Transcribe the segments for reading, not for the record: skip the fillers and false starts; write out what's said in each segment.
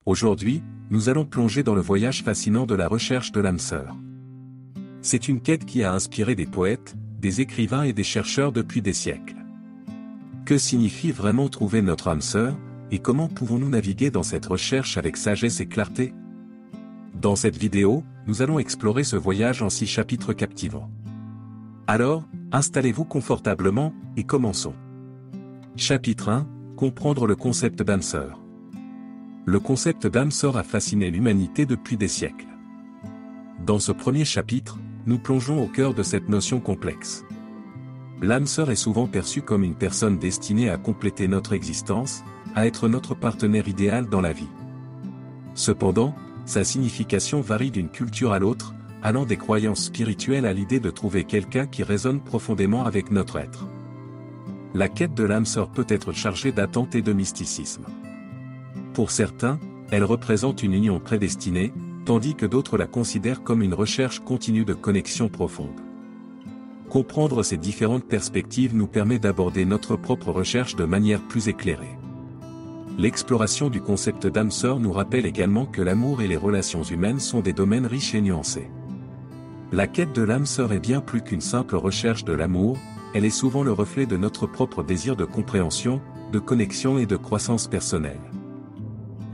Aujourd'hui, nous allons plonger dans le voyage fascinant de la recherche de l'âme sœur. C'est une quête qui a inspiré des poètes, des écrivains et des chercheurs depuis des siècles. Que signifie vraiment trouver notre âme sœur, et comment pouvons-nous naviguer dans cette recherche avec sagesse et clarté? Dans cette vidéo, nous allons explorer ce voyage en 6 chapitres captivants. Alors, installez-vous confortablement, et commençons. Chapitre 1, comprendre le concept d'âme sœur. Le concept d'âme sœur a fasciné l'humanité depuis des siècles. Dans ce premier chapitre, nous plongeons au cœur de cette notion complexe. L'âme sœur est souvent perçue comme une personne destinée à compléter notre existence, à être notre partenaire idéal dans la vie. Cependant, sa signification varie d'une culture à l'autre, allant des croyances spirituelles à l'idée de trouver quelqu'un qui résonne profondément avec notre être. La quête de l'âme sœur peut être chargée d'attente et de mysticisme. Pour certains, elle représente une union prédestinée, tandis que d'autres la considèrent comme une recherche continue de connexion profonde. Comprendre ces différentes perspectives nous permet d'aborder notre propre recherche de manière plus éclairée. L'exploration du concept d'âme sœur nous rappelle également que l'amour et les relations humaines sont des domaines riches et nuancés. La quête de l'âme sœur est bien plus qu'une simple recherche de l'amour, elle est souvent le reflet de notre propre désir de compréhension, de connexion et de croissance personnelle.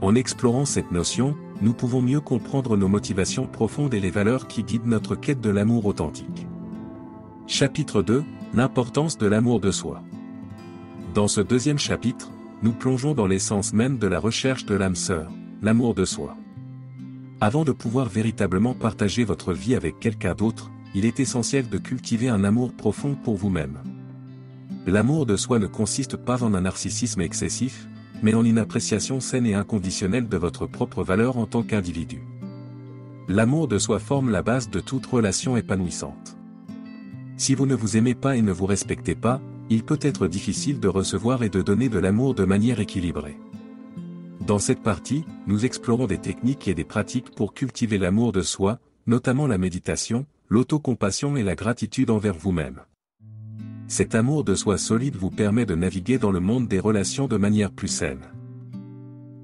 En explorant cette notion, nous pouvons mieux comprendre nos motivations profondes et les valeurs qui guident notre quête de l'amour authentique. Chapitre 2, l'importance de l'amour de soi. Dans ce deuxième chapitre, nous plongeons dans l'essence même de la recherche de l'âme sœur, l'amour de soi. Avant de pouvoir véritablement partager votre vie avec quelqu'un d'autre, il est essentiel de cultiver un amour profond pour vous-même. L'amour de soi ne consiste pas en un narcissisme excessif, mais en une appréciation saine et inconditionnelle de votre propre valeur en tant qu'individu. L'amour de soi forme la base de toute relation épanouissante. Si vous ne vous aimez pas et ne vous respectez pas, il peut être difficile de recevoir et de donner de l'amour de manière équilibrée. Dans cette partie, nous explorons des techniques et des pratiques pour cultiver l'amour de soi, notamment la méditation, l'autocompassion et la gratitude envers vous-même. Cet amour de soi solide vous permet de naviguer dans le monde des relations de manière plus saine.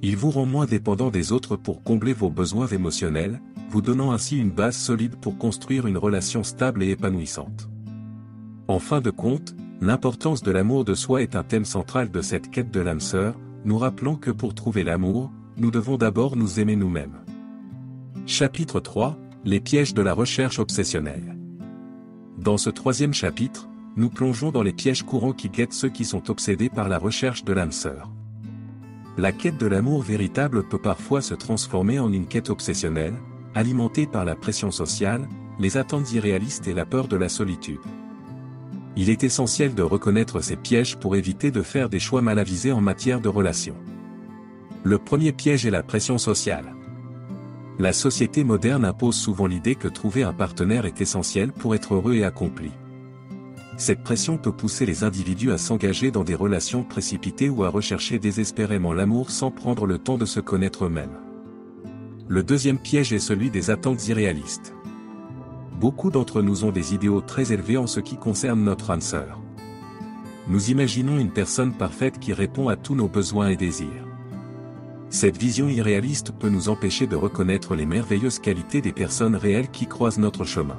Il vous rend moins dépendant des autres pour combler vos besoins émotionnels, vous donnant ainsi une base solide pour construire une relation stable et épanouissante. En fin de compte, l'importance de l'amour de soi est un thème central de cette quête de l'âme sœur, nous rappelant que pour trouver l'amour, nous devons d'abord nous aimer nous-mêmes. Chapitre 3, les pièges de la recherche obsessionnelle. Dans ce troisième chapitre, nous plongeons dans les pièges courants qui guettent ceux qui sont obsédés par la recherche de l'âme sœur. La quête de l'amour véritable peut parfois se transformer en une quête obsessionnelle, alimentée par la pression sociale, les attentes irréalistes et la peur de la solitude. Il est essentiel de reconnaître ces pièges pour éviter de faire des choix mal avisés en matière de relations. Le premier piège est la pression sociale. La société moderne impose souvent l'idée que trouver un partenaire est essentiel pour être heureux et accompli. Cette pression peut pousser les individus à s'engager dans des relations précipitées ou à rechercher désespérément l'amour sans prendre le temps de se connaître eux-mêmes. Le deuxième piège est celui des attentes irréalistes. Beaucoup d'entre nous ont des idéaux très élevés en ce qui concerne notre âme sœur. Nous imaginons une personne parfaite qui répond à tous nos besoins et désirs. Cette vision irréaliste peut nous empêcher de reconnaître les merveilleuses qualités des personnes réelles qui croisent notre chemin.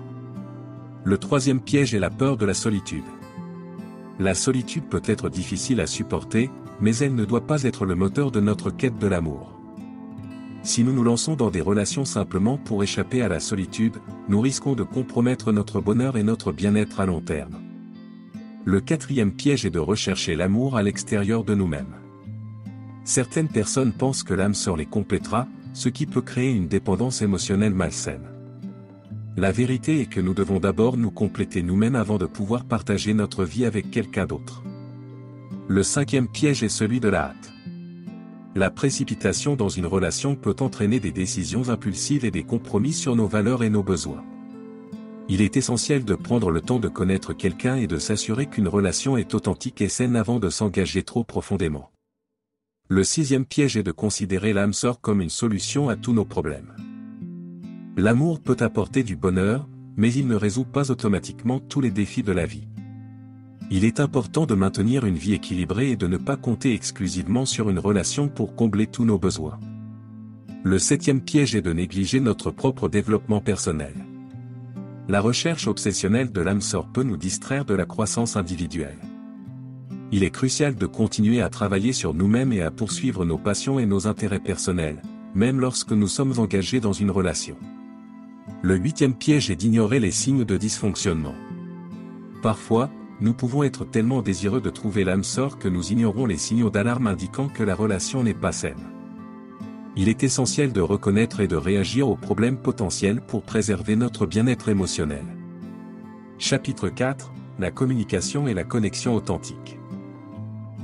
Le troisième piège est la peur de la solitude. La solitude peut être difficile à supporter, mais elle ne doit pas être le moteur de notre quête de l'amour. Si nous nous lançons dans des relations simplement pour échapper à la solitude, nous risquons de compromettre notre bonheur et notre bien-être à long terme. Le quatrième piège est de rechercher l'amour à l'extérieur de nous-mêmes. Certaines personnes pensent que l'âme sœur les complétera, ce qui peut créer une dépendance émotionnelle malsaine. La vérité est que nous devons d'abord nous compléter nous-mêmes avant de pouvoir partager notre vie avec quelqu'un d'autre. Le cinquième piège est celui de la hâte. La précipitation dans une relation peut entraîner des décisions impulsives et des compromis sur nos valeurs et nos besoins. Il est essentiel de prendre le temps de connaître quelqu'un et de s'assurer qu'une relation est authentique et saine avant de s'engager trop profondément. Le sixième piège est de considérer l'âme sœur comme une solution à tous nos problèmes. L'amour peut apporter du bonheur, mais il ne résout pas automatiquement tous les défis de la vie. Il est important de maintenir une vie équilibrée et de ne pas compter exclusivement sur une relation pour combler tous nos besoins. Le 7e piège est de négliger notre propre développement personnel. La recherche obsessionnelle de l'âme sœur peut nous distraire de la croissance individuelle. Il est crucial de continuer à travailler sur nous-mêmes et à poursuivre nos passions et nos intérêts personnels, même lorsque nous sommes engagés dans une relation. Le 8e piège est d'ignorer les signes de dysfonctionnement. Parfois, nous pouvons être tellement désireux de trouver l'âme sœur que nous ignorons les signaux d'alarme indiquant que la relation n'est pas saine. Il est essentiel de reconnaître et de réagir aux problèmes potentiels pour préserver notre bien-être émotionnel. Chapitre 4, la communication et la connexion authentique.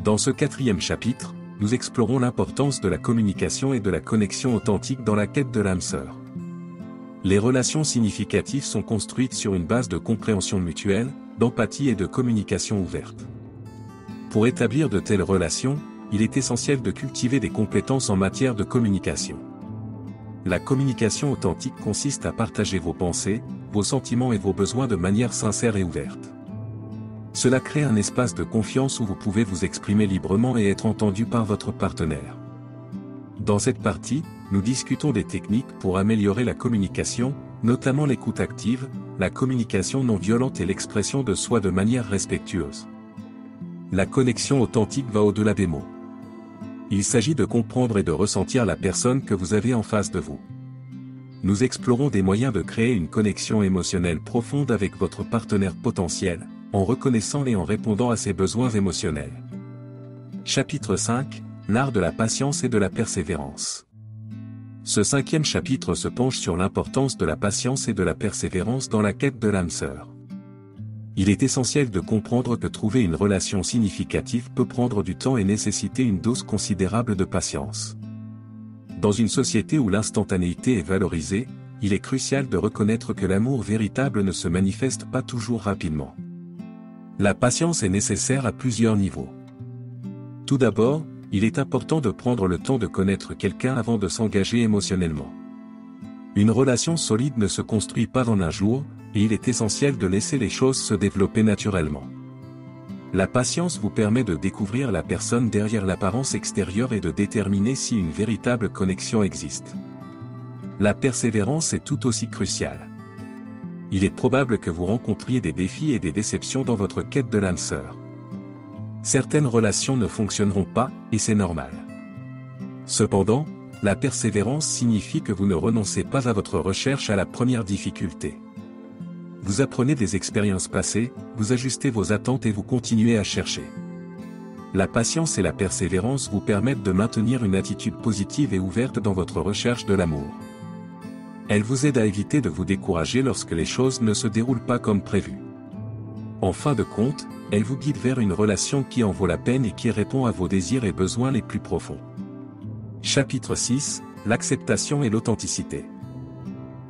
Dans ce 4e chapitre, nous explorons l'importance de la communication et de la connexion authentique dans la quête de l'âme sœur. Les relations significatives sont construites sur une base de compréhension mutuelle, d'empathie et de communication ouverte. Pour établir de telles relations, il est essentiel de cultiver des compétences en matière de communication. La communication authentique consiste à partager vos pensées, vos sentiments et vos besoins de manière sincère et ouverte. Cela crée un espace de confiance où vous pouvez vous exprimer librement et être entendu par votre partenaire. Dans cette partie, nous discutons des techniques pour améliorer la communication, notamment l'écoute active, la communication non violente et l'expression de soi de manière respectueuse. La connexion authentique va au-delà des mots. Il s'agit de comprendre et de ressentir la personne que vous avez en face de vous. Nous explorons des moyens de créer une connexion émotionnelle profonde avec votre partenaire potentiel, en reconnaissant et en répondant à ses besoins émotionnels. Chapitre 5, l'art de la patience et de la persévérance. Ce 5e chapitre se penche sur l'importance de la patience et de la persévérance dans la quête de l'âme sœur. Il est essentiel de comprendre que trouver une relation significative peut prendre du temps et nécessiter une dose considérable de patience. Dans une société où l'instantanéité est valorisée, il est crucial de reconnaître que l'amour véritable ne se manifeste pas toujours rapidement. La patience est nécessaire à plusieurs niveaux. Tout d'abord, il est important de prendre le temps de connaître quelqu'un avant de s'engager émotionnellement. Une relation solide ne se construit pas en un jour, et il est essentiel de laisser les choses se développer naturellement. La patience vous permet de découvrir la personne derrière l'apparence extérieure et de déterminer si une véritable connexion existe. La persévérance est tout aussi cruciale. Il est probable que vous rencontriez des défis et des déceptions dans votre quête de l'âme sœur. Certaines relations ne fonctionneront pas, et c'est normal. Cependant, la persévérance signifie que vous ne renoncez pas à votre recherche à la première difficulté. Vous apprenez des expériences passées, vous ajustez vos attentes et vous continuez à chercher. La patience et la persévérance vous permettent de maintenir une attitude positive et ouverte dans votre recherche de l'amour. Elles vous aident à éviter de vous décourager lorsque les choses ne se déroulent pas comme prévu. En fin de compte, elles vous guident vers une relation qui en vaut la peine et qui répond à vos désirs et besoins les plus profonds. Chapitre 6, l'acceptation et l'authenticité.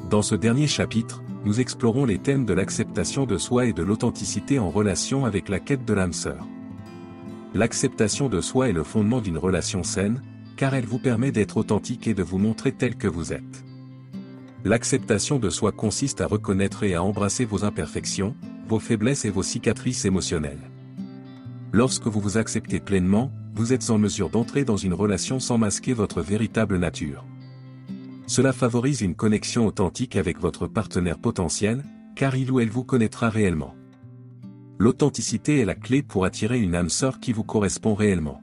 Dans ce dernier chapitre, nous explorons les thèmes de l'acceptation de soi et de l'authenticité en relation avec la quête de l'âme sœur. L'acceptation de soi est le fondement d'une relation saine, car elle vous permet d'être authentique et de vous montrer tel que vous êtes. L'acceptation de soi consiste à reconnaître et à embrasser vos imperfections, vos faiblesses et vos cicatrices émotionnelles. Lorsque vous vous acceptez pleinement, vous êtes en mesure d'entrer dans une relation sans masquer votre véritable nature. Cela favorise une connexion authentique avec votre partenaire potentiel, car il ou elle vous connaîtra réellement. L'authenticité est la clé pour attirer une âme sœur qui vous correspond réellement.